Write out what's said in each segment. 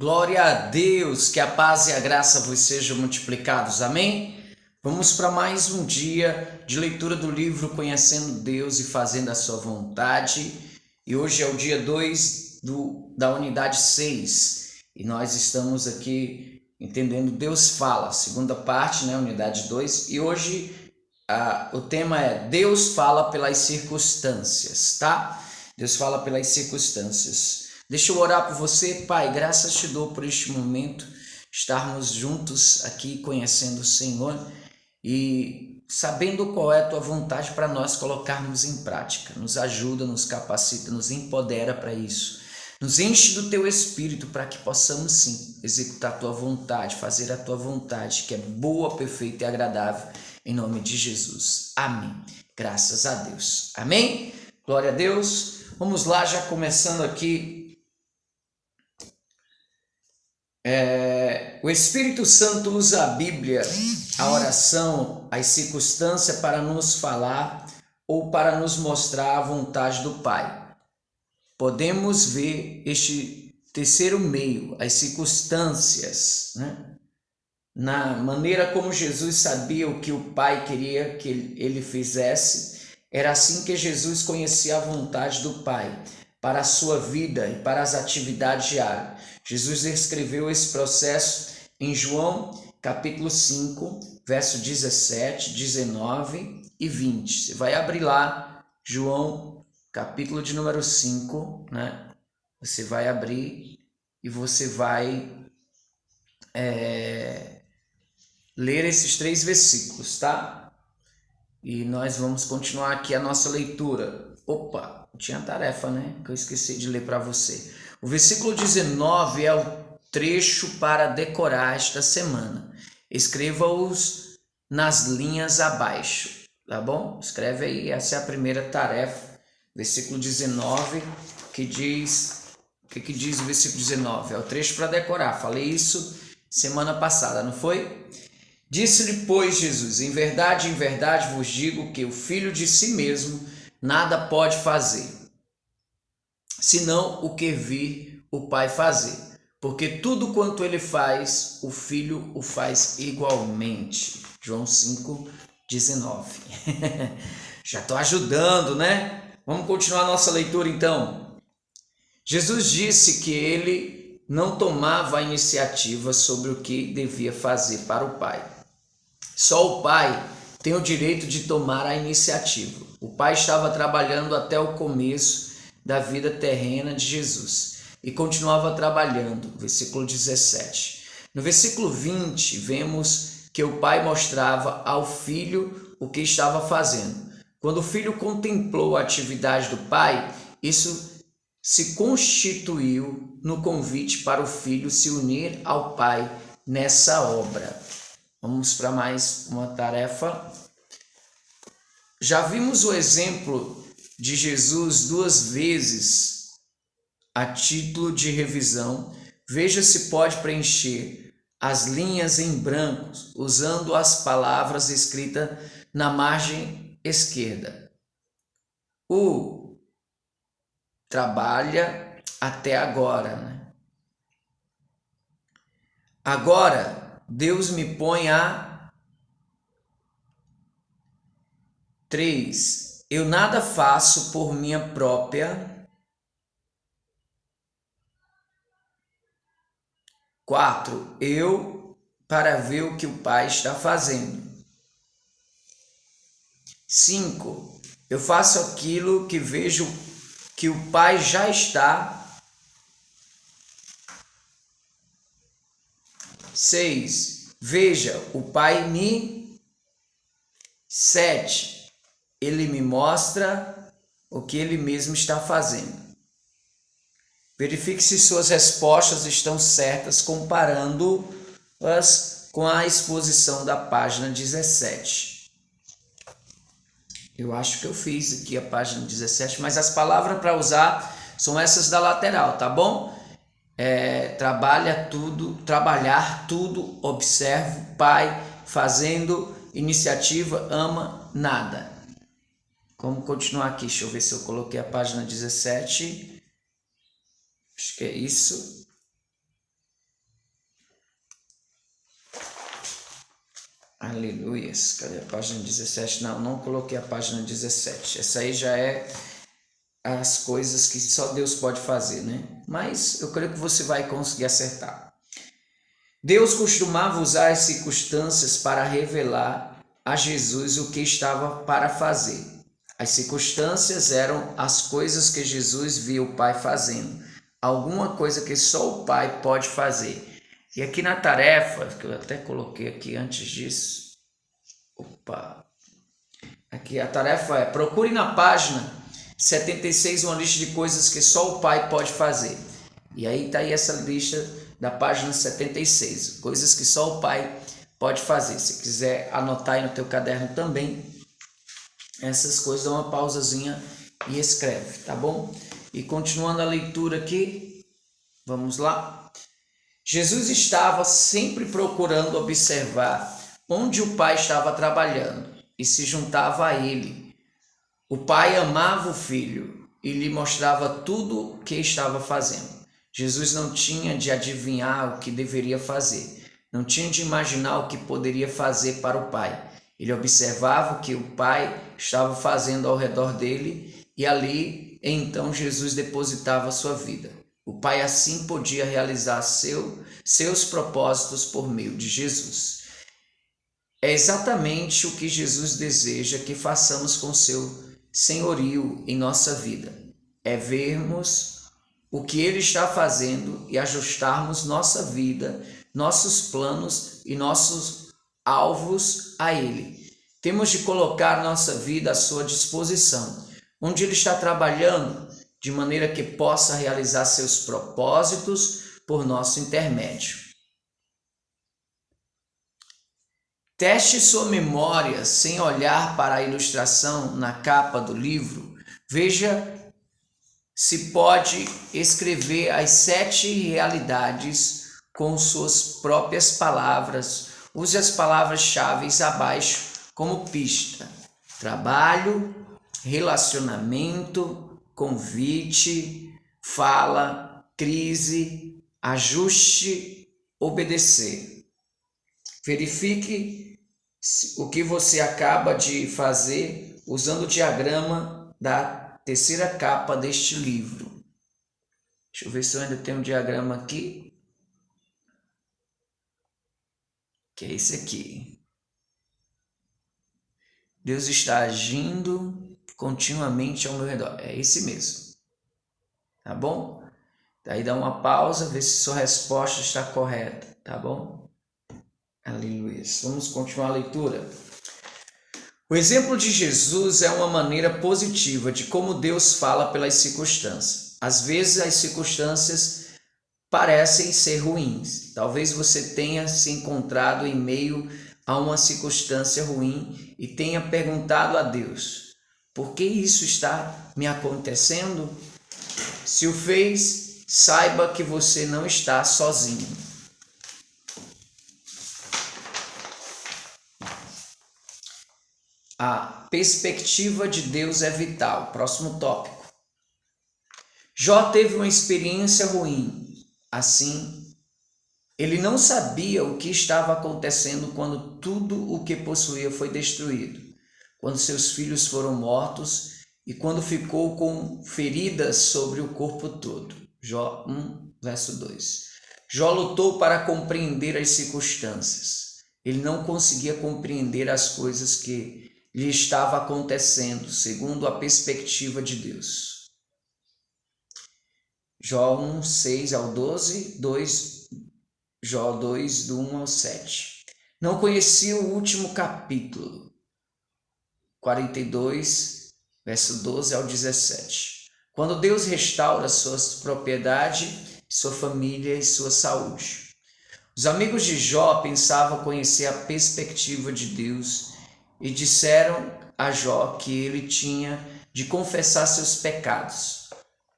Glória a Deus, que a paz e a graça vos sejam multiplicados, amém? Vamos para mais um dia de leitura do livro Conhecendo Deus e Fazendo a Sua Vontade. E hoje é o dia 2 da unidade 6. E nós estamos aqui entendendo Deus Fala, segunda parte, né, unidade 2. E hoje o tema é Deus fala pelas circunstâncias, tá? Deus fala pelas circunstâncias. Deixa eu orar por você, Pai, graças te dou por este momento, estarmos juntos aqui conhecendo o Senhor e sabendo qual é a tua vontade para nós colocarmos em prática. Nos ajuda, nos capacita, nos empodera para isso. Nos enche do teu espírito para que possamos sim executar a tua vontade, fazer a tua vontade, que é boa, perfeita e agradável, em nome de Jesus. Amém. Graças a Deus. Amém? Glória a Deus. Vamos lá, já começando aqui. O Espírito Santo usa a Bíblia, a oração, as circunstâncias para nos falar ou para nos mostrar a vontade do Pai. Podemos ver este terceiro meio, as circunstâncias, né? Na maneira como Jesus sabia o que o Pai queria que ele fizesse, era assim que Jesus conhecia a vontade do Pai para a sua vida e para as atividades diárias. Jesus descreveu esse processo em João capítulo 5, verso 17, 19 e 20. Você vai abrir lá, João capítulo de número 5, né? Você vai abrir e você vai ler esses 3 versículos, tá? E nós vamos continuar aqui a nossa leitura. Opa, tinha tarefa, né? Que eu esqueci de ler para você. O versículo 19 é o trecho para decorar esta semana. Escreva-os nas linhas abaixo, tá bom? Escreve aí, essa é a primeira tarefa. Versículo 19, que diz... O que diz o versículo 19? É o trecho para decorar. Falei isso semana passada, não foi? Disse-lhe, pois, Jesus, em verdade vos digo que o Filho de si mesmo nada pode fazer, senão o que vir o Pai fazer. Porque tudo quanto ele faz, o Filho o faz igualmente. João 5, 19. Já estou ajudando, né? Vamos continuar nossa leitura então. Jesus disse que ele não tomava a iniciativa sobre o que devia fazer para o Pai. Só o Pai tem o direito de tomar a iniciativa. O Pai estava trabalhando até o começo da vida terrena de Jesus e continuava trabalhando. Versículo 17. No versículo 20, vemos que o Pai mostrava ao Filho o que estava fazendo. Quando o Filho contemplou a atividade do Pai, isso se constituiu no convite para o Filho se unir ao Pai nessa obra. Vamos para mais uma tarefa. Já vimos o exemplo de Jesus 2 vezes a título de revisão. Veja se pode preencher as linhas em branco usando as palavras escritas na margem esquerda. O trabalha até agora, né? Agora Deus me põe a 3. Eu nada faço por minha própria. 4. Eu para ver o que o Pai está fazendo. 5. Eu faço aquilo que vejo que o Pai já está. 6. Veja, o Pai me. 7. Ele me mostra o que ele mesmo está fazendo. Verifique se suas respostas estão certas comparando-as com a exposição da página 17. Eu acho que eu fiz aqui a página 17, mas as palavras para usar são essas da lateral, tá bom? Trabalhar tudo, observo, Pai, fazendo, iniciativa, ama, nada. Vamos continuar aqui, deixa eu ver se eu coloquei a página 17. Acho que é isso. Aleluia. Cadê a página 17? Não coloquei a página 17. Essa aí já é as coisas que só Deus pode fazer, né? Mas eu creio que você vai conseguir acertar. Deus costumava usar as circunstâncias para revelar a Jesus o que estava para fazer. As circunstâncias eram as coisas que Jesus via o Pai fazendo. Alguma coisa que só o Pai pode fazer. E aqui na tarefa, que eu até coloquei aqui antes disso. Aqui a tarefa é: procure na página 76 uma lista de coisas que só o Pai pode fazer. E aí está aí essa lista da página 76, coisas que só o Pai pode fazer. Se quiser anotar aí no teu caderno também, essas coisas, dá uma pausazinha e escreve, tá bom? E continuando a leitura aqui, vamos lá. Jesus estava sempre procurando observar onde o Pai estava trabalhando e se juntava a ele. O Pai amava o Filho e lhe mostrava tudo o que estava fazendo. Jesus não tinha de adivinhar o que deveria fazer, não tinha de imaginar o que poderia fazer para o Pai. Ele observava o que o Pai estava fazendo ao redor dele e ali, então, Jesus depositava a sua vida. O Pai assim podia realizar seus propósitos por meio de Jesus. É exatamente o que Jesus deseja que façamos com seu senhorio em nossa vida. É vermos o que Ele está fazendo e ajustarmos nossa vida, nossos planos e nossos alvos a Ele. Temos de colocar nossa vida à sua disposição, onde Ele está trabalhando, de maneira que possa realizar seus propósitos por nosso intermédio. Teste sua memória sem olhar para a ilustração na capa do livro. Veja se pode escrever as 7 realidades com suas próprias palavras. Use as palavras-chave abaixo como pista: trabalho, relacionamento, convite, fala, crise, ajuste, obedecer. Verifique o que você acaba de fazer usando o diagrama da terceira capa deste livro. Deixa eu ver se eu ainda tenho um diagrama aqui. Que é esse aqui. Deus está agindo continuamente ao meu redor. É esse mesmo. Tá bom? Daí dá uma pausa, vê se sua resposta está correta. Tá bom? Aleluia. Vamos continuar a leitura. O exemplo de Jesus é uma maneira positiva de como Deus fala pelas circunstâncias. Às vezes as circunstâncias parecem ser ruins. Talvez você tenha se encontrado em meio a uma circunstância ruim e tenha perguntado a Deus: por que isso está me acontecendo? Se o fez, saiba que você não está sozinho. A perspectiva de Deus é vital. Próximo tópico. Jó teve uma experiência ruim. Assim, ele não sabia o que estava acontecendo quando tudo o que possuía foi destruído, quando seus filhos foram mortos e quando ficou com feridas sobre o corpo todo. Jó 1, verso 2. Jó lutou para compreender as circunstâncias. Ele não conseguia compreender as coisas que lhe estava acontecendo, segundo a perspectiva de Deus. Jó 1, 6 ao 12, Jó 2, do 1 ao 7. Não conhecia o último capítulo, 42, verso 12 ao 17. Quando Deus restaura sua propriedade, sua família e sua saúde. Os amigos de Jó pensavam conhecer a perspectiva de Deus e disseram a Jó que ele tinha de confessar seus pecados.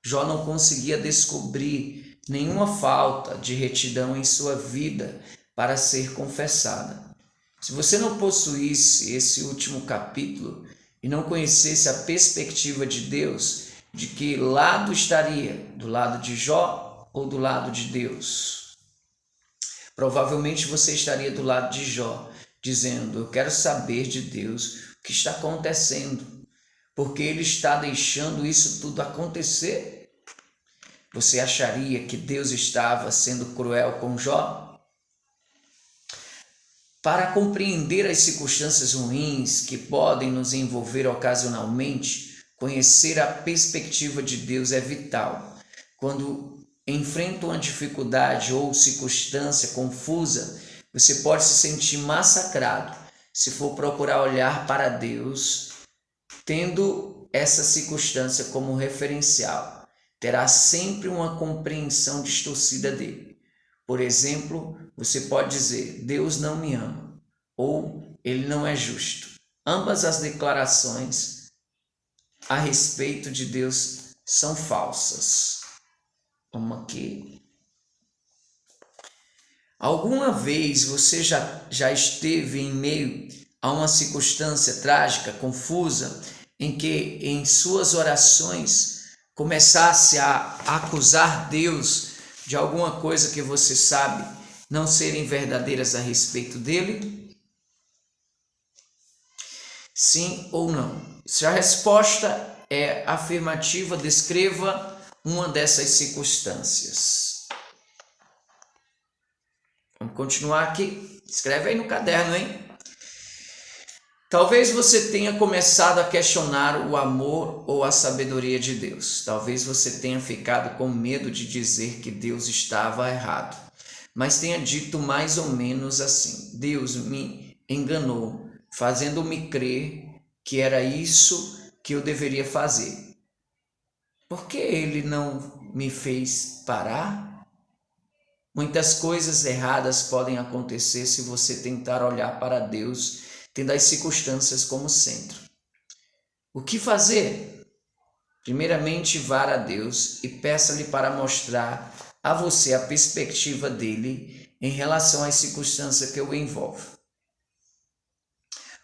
Jó não conseguia descobrir nenhuma falta de retidão em sua vida para ser confessada. Se você não possuísse esse último capítulo e não conhecesse a perspectiva de Deus, de que lado estaria? Do lado de Jó ou do lado de Deus? Provavelmente você estaria do lado de Jó, dizendo: eu quero saber de Deus o que está acontecendo, porque Ele está deixando isso tudo acontecer. Você acharia que Deus estava sendo cruel com Jó? Para compreender as circunstâncias ruins que podem nos envolver ocasionalmente, conhecer a perspectiva de Deus é vital. Quando enfrenta uma dificuldade ou circunstância confusa, você pode se sentir massacrado se for procurar olhar para Deus, tendo essa circunstância como referencial. Terá sempre uma compreensão distorcida dele. Por exemplo, você pode dizer: Deus não me ama, ou Ele não é justo. Ambas as declarações a respeito de Deus são falsas. Vamos aqui. Alguma vez você já esteve em meio a uma circunstância trágica, confusa, em que em suas orações começasse a acusar Deus de alguma coisa que você sabe não serem verdadeiras a respeito dele? Sim ou não? Se a resposta é afirmativa, descreva uma dessas circunstâncias. Vamos continuar aqui. Escreve aí no caderno, hein? Talvez você tenha começado a questionar o amor ou a sabedoria de Deus. Talvez você tenha ficado com medo de dizer que Deus estava errado, mas tenha dito mais ou menos assim: Deus me enganou, fazendo-me crer que era isso que eu deveria fazer. Por que Ele não me fez parar? Muitas coisas erradas podem acontecer se você tentar olhar para Deus tendo as circunstâncias como centro. O que fazer? Primeiramente, vá a Deus e peça-lhe para mostrar a você a perspectiva dele em relação às circunstâncias que o envolvem.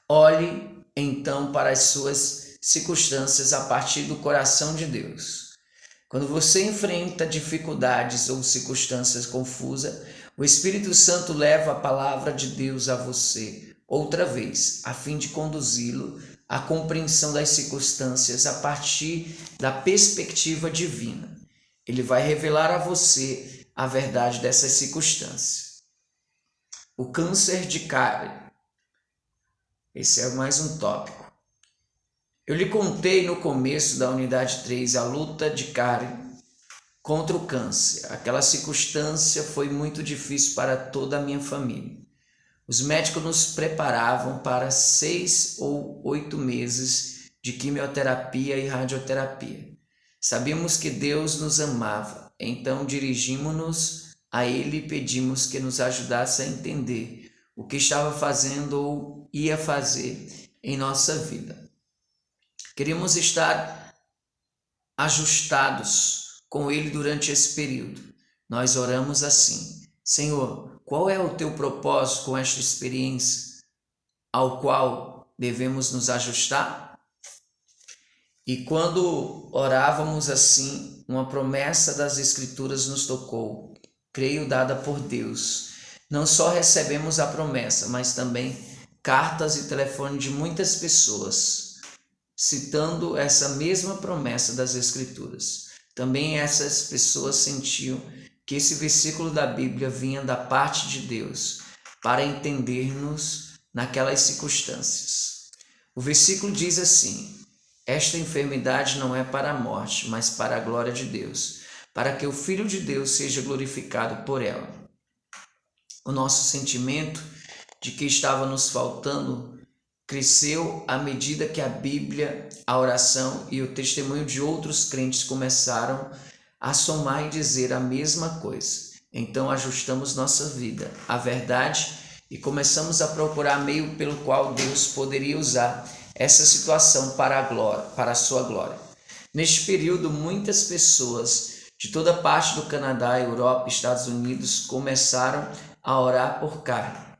Olhe então para as suas circunstâncias a partir do coração de Deus. Quando você enfrenta dificuldades ou circunstâncias confusas, o Espírito Santo leva a palavra de Deus a você outra vez, a fim de conduzi-lo à compreensão das circunstâncias a partir da perspectiva divina. Ele vai revelar a você a verdade dessas circunstâncias. O câncer de Karen. Esse é mais um tópico. Eu lhe contei no começo da unidade 3 a luta de Karen contra o câncer. Aquela circunstância foi muito difícil para toda a minha família. Os médicos nos preparavam para 6 ou 8 meses de quimioterapia e radioterapia. Sabíamos que Deus nos amava, então dirigimos-nos a Ele e pedimos que nos ajudasse a entender o que estava fazendo ou ia fazer em nossa vida. Queríamos estar ajustados com Ele durante esse período. Nós oramos assim: Senhor, qual é o teu propósito com esta experiência ao qual devemos nos ajustar? E quando orávamos assim, uma promessa das Escrituras nos tocou, creio dada por Deus. Não só recebemos a promessa, mas também cartas e telefone de muitas pessoas, citando essa mesma promessa das Escrituras. Também essas pessoas sentiam que esse versículo da Bíblia vinha da parte de Deus para entender-nos naquelas circunstâncias. O versículo diz assim: esta enfermidade não é para a morte, mas para a glória de Deus, para que o Filho de Deus seja glorificado por ela. O nosso sentimento de que estava nos faltando cresceu à medida que a Bíblia, a oração e o testemunho de outros crentes começaram a somar e dizer a mesma coisa. Então ajustamos nossa vida à verdade e começamos a procurar meio pelo qual Deus poderia usar essa situação para a glória, para a sua glória. Neste período, muitas pessoas de toda parte do Canadá, Europa e Estados Unidos começaram a orar por Karen.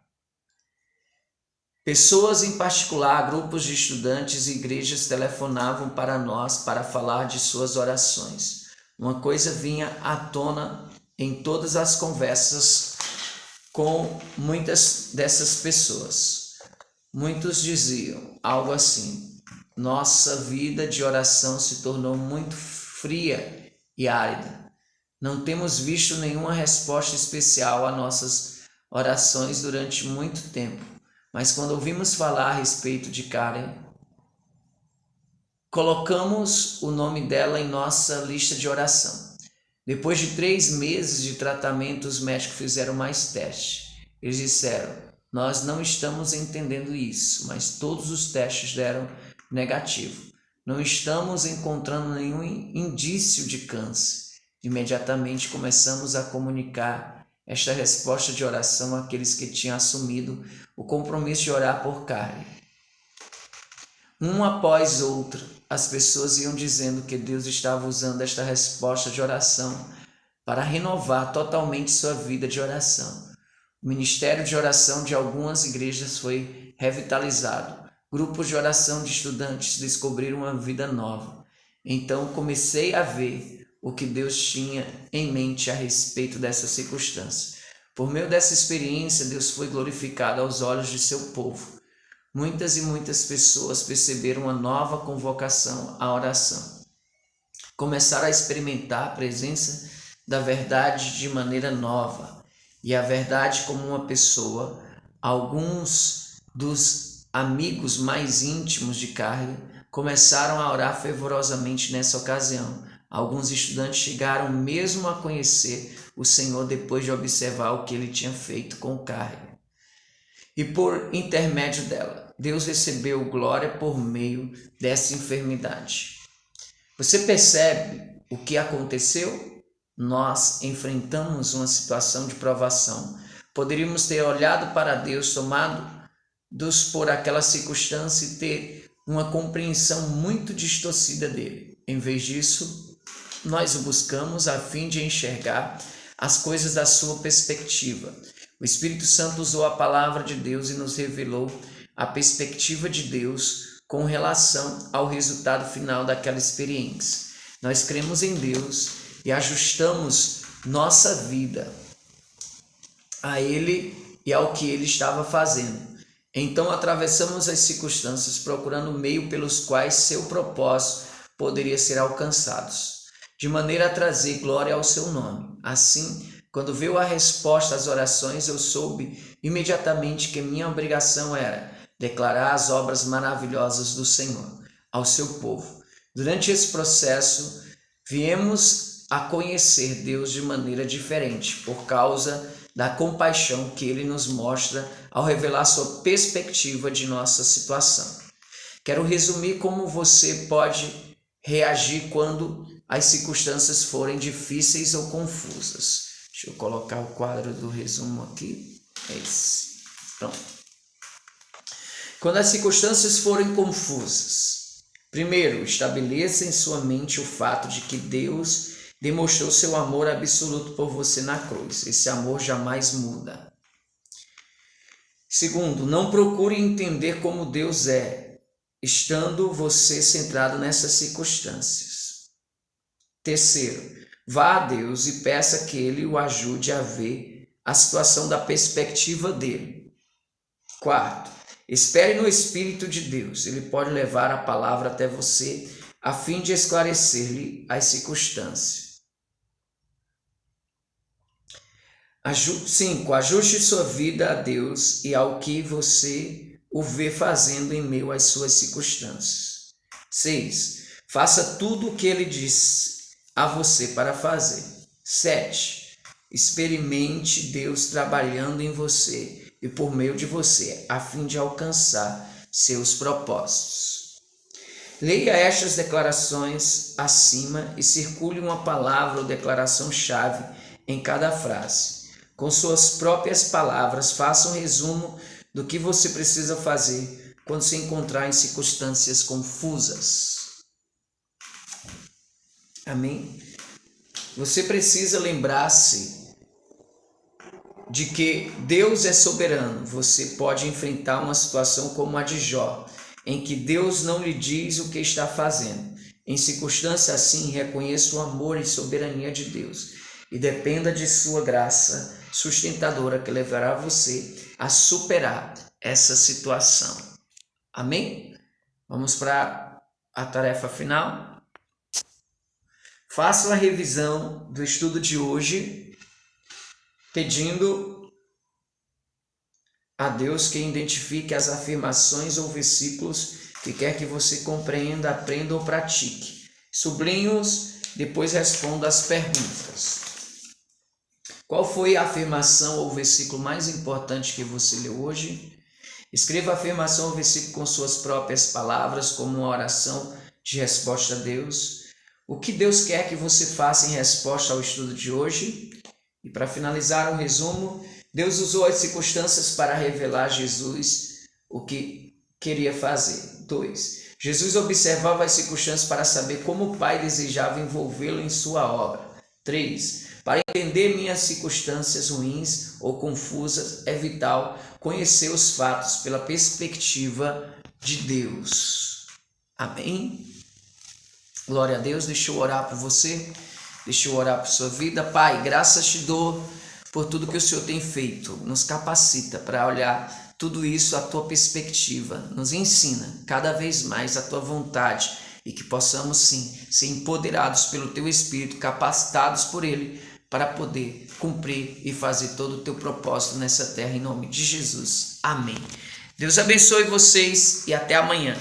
Pessoas em particular, grupos de estudantes e igrejas telefonavam para nós para falar de suas orações. Uma coisa vinha à tona em todas as conversas com muitas dessas pessoas. Muitos diziam algo assim: nossa vida de oração se tornou muito fria e árida. Não temos visto nenhuma resposta especial a nossas orações durante muito tempo. Mas quando ouvimos falar a respeito de Karen, colocamos o nome dela em nossa lista de oração. Depois de 3 meses de tratamento, os médicos fizeram mais testes. Eles disseram: nós não estamos entendendo isso, mas todos os testes deram negativo. Não estamos encontrando nenhum indício de câncer. Imediatamente começamos a comunicar esta resposta de oração àqueles que tinham assumido o compromisso de orar por Karen. Um após outro, as pessoas iam dizendo que Deus estava usando esta resposta de oração para renovar totalmente sua vida de oração. O ministério de oração de algumas igrejas foi revitalizado. Grupos de oração de estudantes descobriram uma vida nova. Então comecei a ver o que Deus tinha em mente a respeito dessa circunstância. Por meio dessa experiência, Deus foi glorificado aos olhos de seu povo. Muitas e muitas pessoas perceberam uma nova convocação à oração. Começaram a experimentar a presença da verdade de maneira nova. E a verdade como uma pessoa. Alguns dos amigos mais íntimos de Karen começaram a orar fervorosamente nessa ocasião. Alguns estudantes chegaram mesmo a conhecer o Senhor depois de observar o que ele tinha feito com Karen. E por intermédio dela, Deus recebeu glória por meio dessa enfermidade. Você percebe o que aconteceu? Nós enfrentamos uma situação de provação. Poderíamos ter olhado para Deus, tomados por aquela circunstância e ter uma compreensão muito distorcida dele. Em vez disso, nós o buscamos a fim de enxergar as coisas da sua perspectiva. O Espírito Santo usou a palavra de Deus e nos revelou a perspectiva de Deus com relação ao resultado final daquela experiência. Nós cremos em Deus e ajustamos nossa vida a Ele e ao que Ele estava fazendo. Então atravessamos as circunstâncias procurando meio pelos quais seu propósito poderia ser alcançado, de maneira a trazer glória ao seu nome. Assim, quando veio a resposta às orações, eu soube imediatamente que minha obrigação era declarar as obras maravilhosas do Senhor ao seu povo. Durante esse processo, viemos a conhecer Deus de maneira diferente, por causa da compaixão que Ele nos mostra ao revelar sua perspectiva de nossa situação. Quero resumir como você pode reagir quando as circunstâncias forem difíceis ou confusas. Deixa eu colocar o quadro do resumo aqui. É esse. Pronto. Quando as circunstâncias forem confusas, primeiro, estabeleça em sua mente o fato de que Deus demonstrou seu amor absoluto por você na cruz. Esse amor jamais muda. Segundo, não procure entender como Deus é, estando você centrado nessas circunstâncias. Terceiro, vá a Deus e peça que Ele o ajude a ver a situação da perspectiva dele. Quarto, espere no Espírito de Deus. Ele pode levar a palavra até você a fim de esclarecer-lhe as circunstâncias. 5. Ajuste sua vida a Deus e ao que você o vê fazendo em meio às suas circunstâncias. 6. Faça tudo o que Ele disse a você para fazer. 7. Experimente Deus trabalhando em você e por meio de você, a fim de alcançar seus propósitos. Leia estas declarações acima e circule uma palavra ou declaração-chave em cada frase. Com suas próprias palavras, faça um resumo do que você precisa fazer quando se encontrar em circunstâncias confusas. Amém? Você precisa lembrar-se de que Deus é soberano. Você pode enfrentar uma situação como a de Jó, em que Deus não lhe diz o que está fazendo. Em circunstância assim, reconheça o amor e soberania de Deus e dependa de sua graça sustentadora que levará você a superar essa situação. Amém? Vamos para a tarefa final. Faça uma revisão do estudo de hoje, pedindo a Deus que identifique as afirmações ou versículos que quer que você compreenda, aprenda ou pratique. Sublinhe-os, depois responda as perguntas. Qual foi a afirmação ou versículo mais importante que você leu hoje? Escreva a afirmação ou versículo com suas próprias palavras, como uma oração de resposta a Deus. O que Deus quer que você faça em resposta ao estudo de hoje? E para finalizar o resumo, Deus usou as circunstâncias para revelar a Jesus o que queria fazer. 2. Jesus observava as circunstâncias para saber como o Pai desejava envolvê-lo em sua obra. 3. Para entender minhas circunstâncias ruins ou confusas, é vital conhecer os fatos pela perspectiva de Deus. Amém? Glória a Deus. Deixa eu orar por você. Deixa eu orar por sua vida. Pai, graças te dou por tudo que o Senhor tem feito. Nos capacita para olhar tudo isso à tua perspectiva. Nos ensina cada vez mais a tua vontade e que possamos sim ser empoderados pelo teu Espírito, capacitados por ele para poder cumprir e fazer todo o teu propósito nessa terra em nome de Jesus. Amém. Deus abençoe vocês e até amanhã.